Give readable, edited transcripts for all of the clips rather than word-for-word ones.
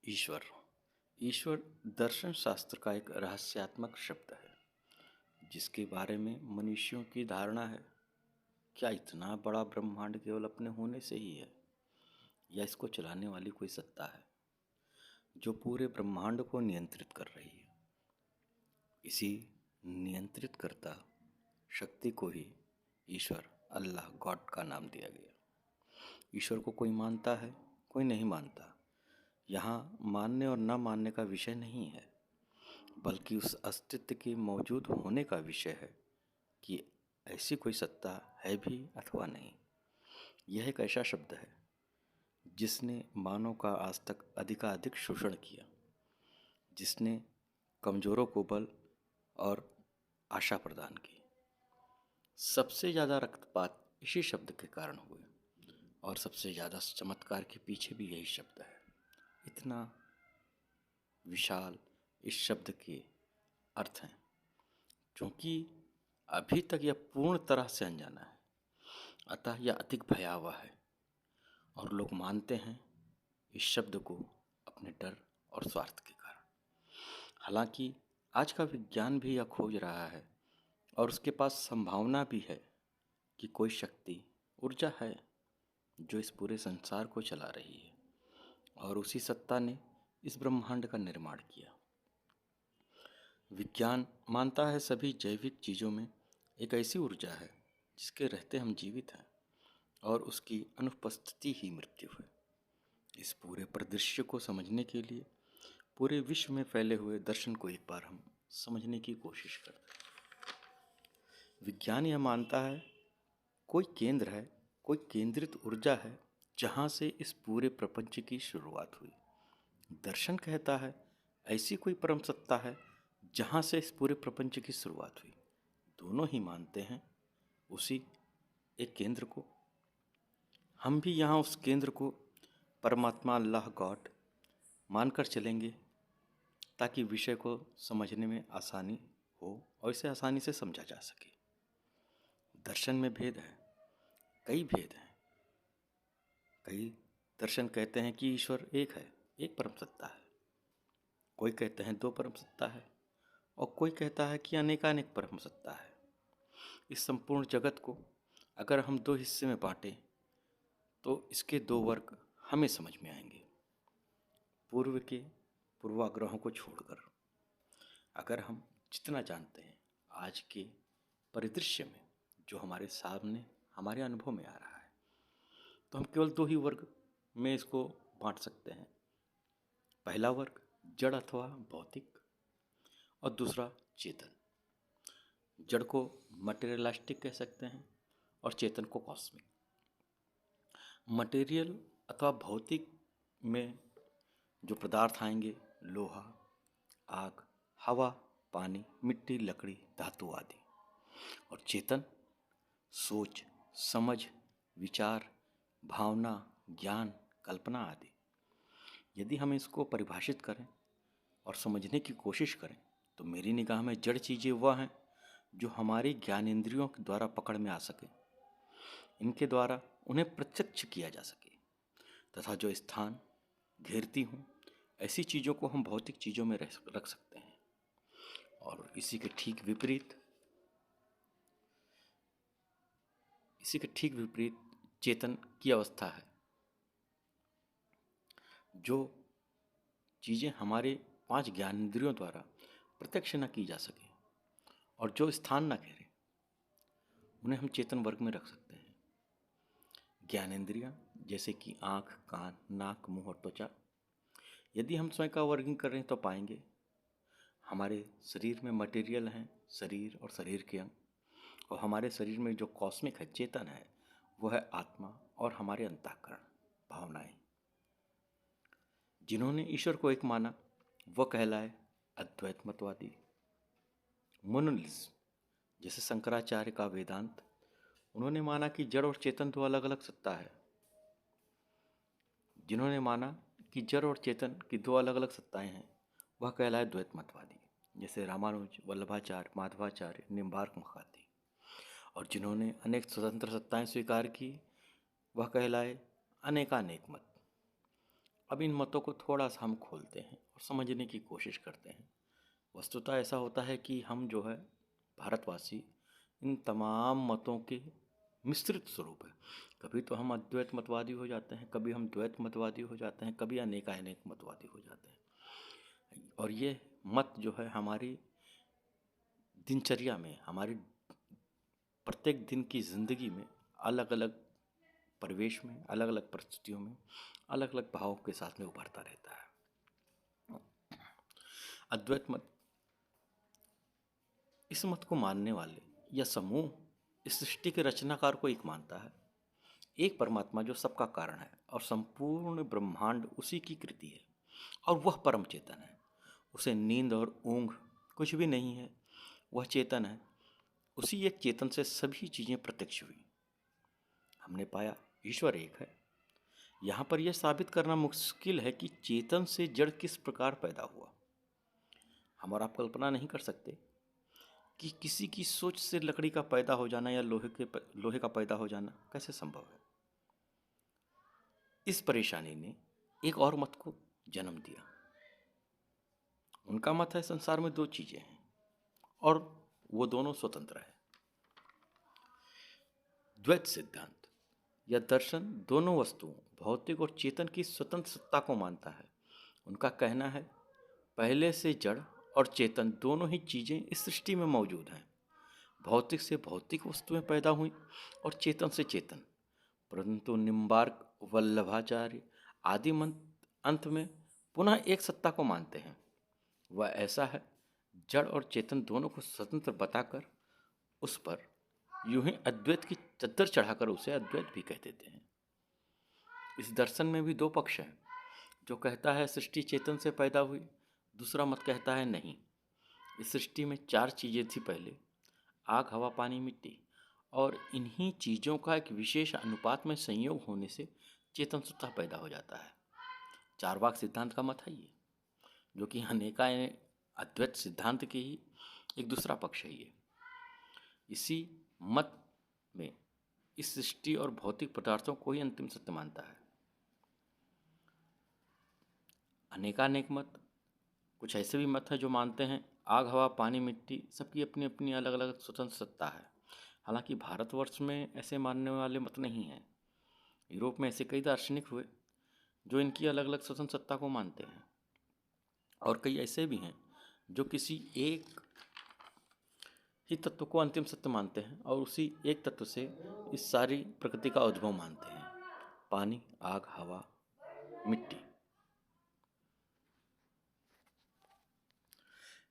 ईश्वर ईश्वर दर्शन शास्त्र का एक रहस्यात्मक शब्द है जिसके बारे में मनुष्यों की धारणा है। क्या इतना बड़ा ब्रह्मांड केवल अपने होने से ही है, या इसको चलाने वाली कोई सत्ता है जो पूरे ब्रह्मांड को नियंत्रित कर रही है? इसी नियंत्रित करता शक्ति को ही ईश्वर, अल्लाह, गॉड का नाम दिया गया। ईश्वर को कोई मानता है, कोई नहीं मानता। यहाँ मानने और न मानने का विषय नहीं है, बल्कि उस अस्तित्व के मौजूद होने का विषय है कि ऐसी कोई सत्ता है भी अथवा नहीं। यह एक ऐसा शब्द है जिसने मानव का आज तक अधिकाधिक शोषण किया, जिसने कमजोरों को बल और आशा प्रदान की। सबसे ज़्यादा रक्तपात इसी शब्द के कारण हुए, और सबसे ज़्यादा चमत्कार के पीछे भी यही शब्द है। इतना विशाल इस शब्द के अर्थ हैं, क्योंकि अभी तक यह पूर्ण तरह से अनजाना है, अतः यह अधिक भयावह है और लोग मानते हैं इस शब्द को अपने डर और स्वार्थ के कारण। हालांकि आज का विज्ञान भी यह खोज रहा है और उसके पास संभावना भी है कि कोई शक्ति, ऊर्जा है जो इस पूरे संसार को चला रही है, और उसी सत्ता ने इस ब्रह्मांड का निर्माण किया। विज्ञान मानता है सभी जैविक चीज़ों में एक ऐसी ऊर्जा है जिसके रहते हम जीवित हैं, और उसकी अनुपस्थिति ही मृत्यु है। इस पूरे परिदृश्य को समझने के लिए पूरे विश्व में फैले हुए दर्शन को एक बार हम समझने की कोशिश करते हैं। विज्ञान यह मानता है कोई केंद्र है, कोई केंद्रित ऊर्जा है जहाँ से इस पूरे प्रपंच की शुरुआत हुई। दर्शन कहता है ऐसी कोई परम सत्ता है जहाँ से इस पूरे प्रपंच की शुरुआत हुई। दोनों ही मानते हैं उसी एक केंद्र को। हम भी यहाँ उस केंद्र को परमात्मा, अल्लाह, गॉड मानकर चलेंगे ताकि विषय को समझने में आसानी हो और इसे आसानी से समझा जा सके। दर्शन में भेद है, कई भेद हैं। कई दर्शन कहते हैं कि ईश्वर एक है, एक परम सत्ता है। कोई कहते हैं दो परम सत्ता है, और कोई कहता है कि अनेकानेक परम सत्ता है। इस संपूर्ण जगत को अगर हम दो हिस्से में बांटें तो इसके दो वर्ग हमें समझ में आएंगे। पूर्व के पूर्वाग्रहों को छोड़कर अगर हम जितना जानते हैं आज के परिदृश्य में, जो हमारे सामने हमारे अनुभव में आ रहा है, तो हम केवल दो ही वर्ग में इसको बांट सकते हैं। पहला वर्ग जड़ अथवा भौतिक, और दूसरा चेतन। जड़ को मटेरियलिस्टिक कह सकते हैं और चेतन को कॉस्मिक। मटेरियल अथवा भौतिक में जो पदार्थ आएंगे, लोहा, आग, हवा, पानी, मिट्टी, लकड़ी, धातु आदि। और चेतन सोच, समझ, विचार, भावना, ज्ञान, कल्पना आदि। यदि हम इसको परिभाषित करें और समझने की कोशिश करें तो मेरी निगाह में जड़ चीज़ें वह हैं जो हमारी ज्ञानेंद्रियों के द्वारा पकड़ में आ सके, इनके द्वारा उन्हें प्रत्यक्ष किया जा सके, तथा जो स्थान घेरती हूँ ऐसी चीज़ों को हम भौतिक चीज़ों में रख सकते हैं। और इसी के ठीक विपरीत चेतन की अवस्था है। जो चीज़ें हमारे पांच ज्ञानेंद्रियों द्वारा प्रत्यक्ष न की जा सके और जो स्थान न घेरे, उन्हें हम चेतन वर्ग में रख सकते हैं। ज्ञानेंद्रियां जैसे कि आँख, कान, नाक, मुंह और त्वचा, यदि हम स्वयं का वर्गीकरण करें तो पाएंगे हमारे शरीर में मटेरियल हैं, शरीर और शरीर के अंग, और हमारे शरीर में जो कॉस्मिक है, चेतन है, वो है आत्मा और हमारे अंतःकरण, भावनाएं। जिन्होंने ईश्वर को एक माना वह कहलाए अद्वैत मतवादी। मोनोलिस्ट जैसे शंकराचार्य का वेदांत, उन्होंने माना कि जड़ और चेतन दो अलग अलग सत्ता है। जिन्होंने माना कि जड़ और चेतन की दो अलग अलग सत्ताएं हैं वह कहलाए द्वैत मतवादी, जैसे रामानुज, वल्लभाचार्य, माधवाचार्य, निम्बार्क मखाती। और जिन्होंने अनेक स्वतंत्र सत्ताएं स्वीकार की वह कहलाए अनेकानेक मत। अब इन मतों को थोड़ा सा हम खोलते हैं और समझने की कोशिश करते हैं। वस्तुतः ऐसा होता है कि हम जो है भारतवासी इन तमाम मतों के मिश्रित स्वरूप है। कभी तो हम अद्वैत मतवादी हो जाते हैं, कभी हम द्वैत मतवादी हो जाते हैं, कभी अनेकानेक मतवादी हो जाते हैं। और ये मत जो है हमारी दिनचर्या में, हमारी प्रत्येक दिन की ज़िंदगी में अलग अलग परिवेश में, अलग अलग परिस्थितियों में, अलग अलग भावों के साथ में उभरता रहता है। अद्वैत मत इस मत को मानने वाले या समूह इस सृष्टि के रचनाकार को एक मानता है, एक परमात्मा जो सबका कारण है और संपूर्ण ब्रह्मांड उसी की कृति है और वह परम चेतन है। उसे नींद और ऊंघ कुछ भी नहीं है, वह चेतन है। उसी एक चेतन से सभी चीज़ें प्रत्यक्ष हुई। हमने पाया ईश्वर एक है। यहाँ पर यह साबित करना मुश्किल है कि चेतन से जड़ किस प्रकार पैदा हुआ। हम और आप कल्पना नहीं कर सकते कि किसी की सोच से लकड़ी का पैदा हो जाना या लोहे का पैदा हो जाना कैसे संभव है। इस परेशानी ने एक और मत को जन्म दिया। उनका मत है संसार में दो चीजें हैं और वो दोनों स्वतंत्र है। द्वैत सिद्धांत या दर्शन दोनों वस्तुओं, भौतिक और चेतन की स्वतंत्र सत्ता को मानता है। उनका कहना है पहले से जड़ और चेतन दोनों ही चीजें इस सृष्टि में मौजूद हैं। भौतिक से भौतिक वस्तुएं पैदा हुई और चेतन से चेतन। परंतु निम्बार्क, वल्लभाचार्य आदि अंत में पुनः एक सत्ता को मानते हैं। वह ऐसा है, जड़ और चेतन दोनों को स्वतंत्र बताकर उस पर यूं ही अद्वैत की चद्दर चढ़ाकर उसे अद्वैत भी कह देते हैं। इस दर्शन में भी दो पक्ष हैं। जो कहता है सृष्टि चेतन से पैदा हुई, दूसरा मत कहता है नहीं, इस सृष्टि में चार चीजें थी पहले, आग, हवा, पानी, मिट्टी, और इन्हीं चीज़ों का एक विशेष अनुपात में संयोग होने से चेतन सत्ता पैदा हो जाता है। चारवाक सिद्धांत का मत है ये, जो कि अनेकाएं अद्वैत सिद्धांत के ही एक दूसरा पक्ष है ये। इसी मत में इस सृष्टि और भौतिक पदार्थों को ही अंतिम सत्य मानता है। अनेकानेक मत, कुछ ऐसे भी मत हैं जो मानते हैं आग, हवा, पानी, मिट्टी सबकी अपनी अपनी अलग अलग स्वतंत्र सत्ता है। हालांकि भारतवर्ष में ऐसे मानने वाले मत नहीं हैं। यूरोप में ऐसे कई दार्शनिक हुए जो इनकी अलग अलग स्वतंत्र सत्ता को मानते हैं, और कई ऐसे भी हैं जो किसी एक ही तत्व को अंतिम सत्य मानते हैं और उसी एक तत्व से इस सारी प्रकृति का उद्भव मानते हैं। पानी, आग, हवा, मिट्टी।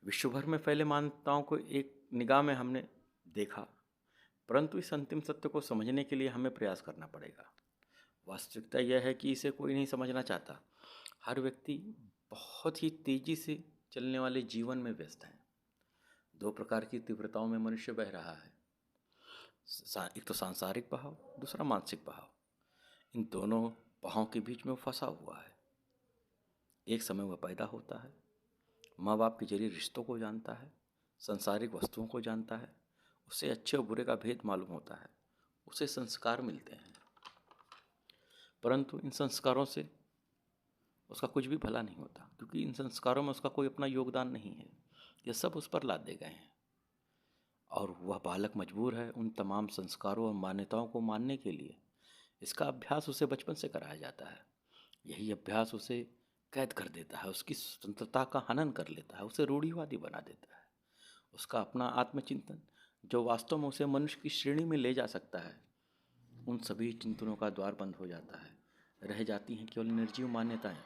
विश्व भर में फैले मान्यताओं को एक निगाह में हमने देखा, परंतु इस अंतिम सत्य को समझने के लिए हमें प्रयास करना पड़ेगा। वास्तविकता यह है कि इसे कोई नहीं समझना चाहता। हर व्यक्ति बहुत ही तेजी से चलने वाले जीवन में व्यस्त है। दो प्रकार की तीव्रताओं में मनुष्य बह रहा है, एक तो सांसारिक बहाव, दूसरा मानसिक बहाव। इन दोनों बहावों के बीच में वो फंसा हुआ है। एक समय वह पैदा होता है, माँ बाप के जरिए रिश्तों को जानता है, सांसारिक वस्तुओं को जानता है, उसे अच्छे और बुरे का भेद मालूम होता है, उसे संस्कार मिलते हैं, परंतु इन संस्कारों से उसका कुछ भी भला नहीं होता, क्योंकि इन संस्कारों में उसका कोई अपना योगदान नहीं है। यह सब उस पर लादे गए हैं और वह बालक मजबूर है उन तमाम संस्कारों और मान्यताओं को मानने के लिए। इसका अभ्यास उसे बचपन से कराया जाता है। यही अभ्यास उसे कैद कर देता है, उसकी स्वतंत्रता का हनन कर लेता है, उसे रूढ़िवादी बना देता है। उसका अपना आत्मचिंतन, जो वास्तव में उसे मनुष्य की श्रेणी में ले जा सकता है, उन सभी चिंतनों का द्वार बंद हो जाता है। रह जाती हैं केवल निर्जीव मान्यताएं,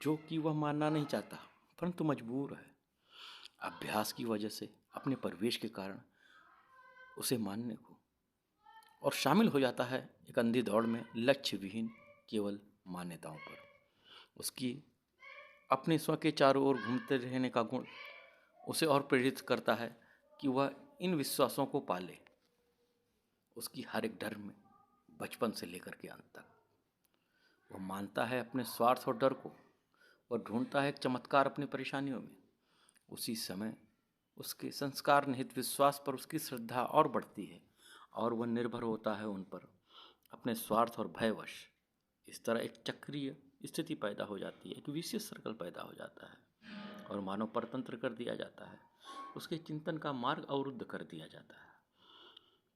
जो कि वह मानना नहीं चाहता परंतु मजबूर है अभ्यास की वजह से, अपने परिवेश के कारण उसे मानने को, और शामिल हो जाता है एक अंधी दौड़ में लक्ष्य विहीन केवल मान्यताओं पर। उसकी अपने स्व के चारों ओर घूमते रहने का गुण उसे और प्रेरित करता है कि वह इन विश्वासों को पाले। उसकी हर एक डर में, बचपन से लेकर के अंत तक, वह मानता है अपने स्वार्थ और डर को। वह ढूंढता है एक चमत्कार अपनी परेशानियों में। उसी समय उसके संस्कार निहित विश्वास पर उसकी श्रद्धा और बढ़ती है और वह निर्भर होता है उन पर अपने स्वार्थ और भयवश। इस तरह एक चक्रीय स्थिति पैदा हो जाती है, एक विशेष सर्कल पैदा हो जाता है और मानव परतंत्र कर दिया जाता है। उसके चिंतन का मार्ग अवरुद्ध कर दिया जाता है।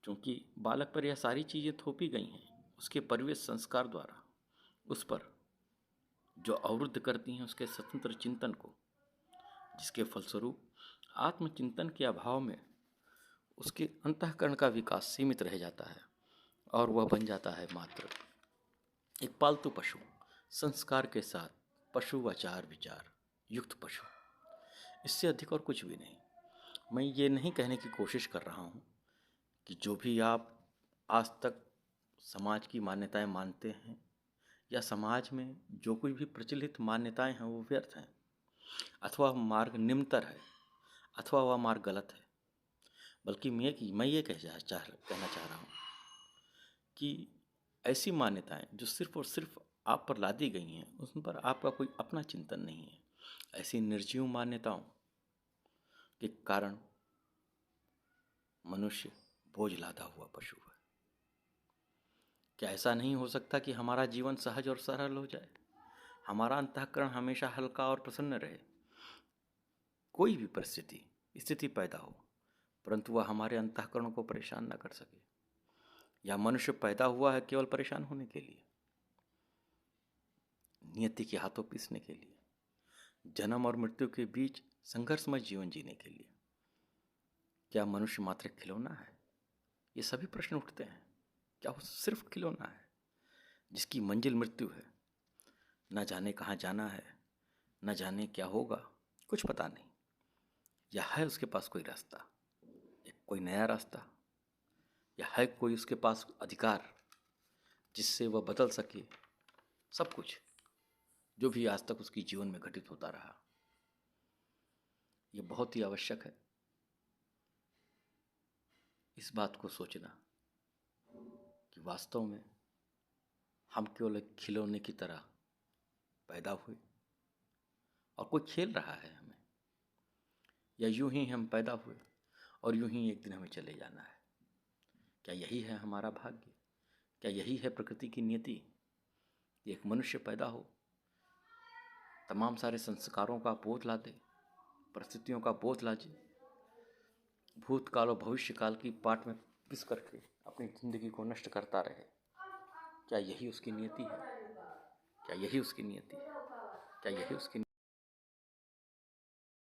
क्योंकि बालक पर यह सारी चीज़ें थोपी गई हैं उसके परिवेश संस्कार द्वारा, उस पर जो अवरुद्ध करती हैं उसके स्वतंत्र चिंतन को, जिसके फलस्वरूप आत्मचिंतन के अभाव में उसके अंतःकरण का विकास सीमित रह जाता है और वह बन जाता है मात्र एक पालतू पशु, संस्कार के साथ पशु आचार विचार युक्त पशु। इससे अधिक और कुछ भी नहीं। मैं ये नहीं कहने की कोशिश कर रहा हूँ कि जो भी आप आज तक समाज की मान्यताएं मानते हैं या समाज में जो कोई भी प्रचलित मान्यताएं हैं वो व्यर्थ हैं, अथवा वह मार्ग निम्नतर है, अथवा वह मार्ग गलत है। बल्कि मैं ये कहना चाह रहा हूँ कि ऐसी मान्यताएं जो सिर्फ और सिर्फ आप पर लादी गई हैं, उन पर आपका कोई अपना चिंतन नहीं है, ऐसी निर्जीव मान्यताओं के कारण मनुष्य बोझ लादा हुआ पशु है। क्या ऐसा नहीं हो सकता कि हमारा जीवन सहज और सरल हो जाए, हमारा अंतःकरण हमेशा हल्का और प्रसन्न रहे? कोई भी परिस्थिति स्थिति पैदा हो, परंतु वह हमारे अंतःकरण को परेशान न कर सके। या मनुष्य पैदा हुआ है केवल परेशान होने के लिए, नियति के हाथों पीसने के लिए, जन्म और मृत्यु के बीच संघर्षमय जीवन जीने के लिए? क्या मनुष्य मात्र खिलौना है? ये सभी प्रश्न उठते हैं। क्या वो सिर्फ खिलौना है जिसकी मंजिल मृत्यु है? न जाने कहाँ जाना है, न जाने क्या होगा, कुछ पता नहीं। या है उसके पास कोई रास्ता, कोई नया रास्ता, या है कोई उसके पास अधिकार जिससे वह बदल सके सब कुछ जो भी आज तक उसके जीवन में घटित होता रहा? ये बहुत ही आवश्यक है इस बात को सोचना कि वास्तव में हम केवल एक खिलौने की तरह पैदा हुए और कोई खेल रहा है हमें, या यूं ही हम पैदा हुए और यूं ही एक दिन हमें चले जाना है? क्या यही है हमारा भाग्य? क्या यही है प्रकृति की नियति? एक मनुष्य पैदा हो, तमाम सारे संस्कारों का बोध ला दे, परिस्थितियों का बोध ला दे, भूतकाल और भविष्यकाल की पाठ में पिस करके अपनी जिंदगी को नष्ट करता रहे? क्या यही उसकी नियति है? क्या यही उसकी नियति है? क्या यही उसकी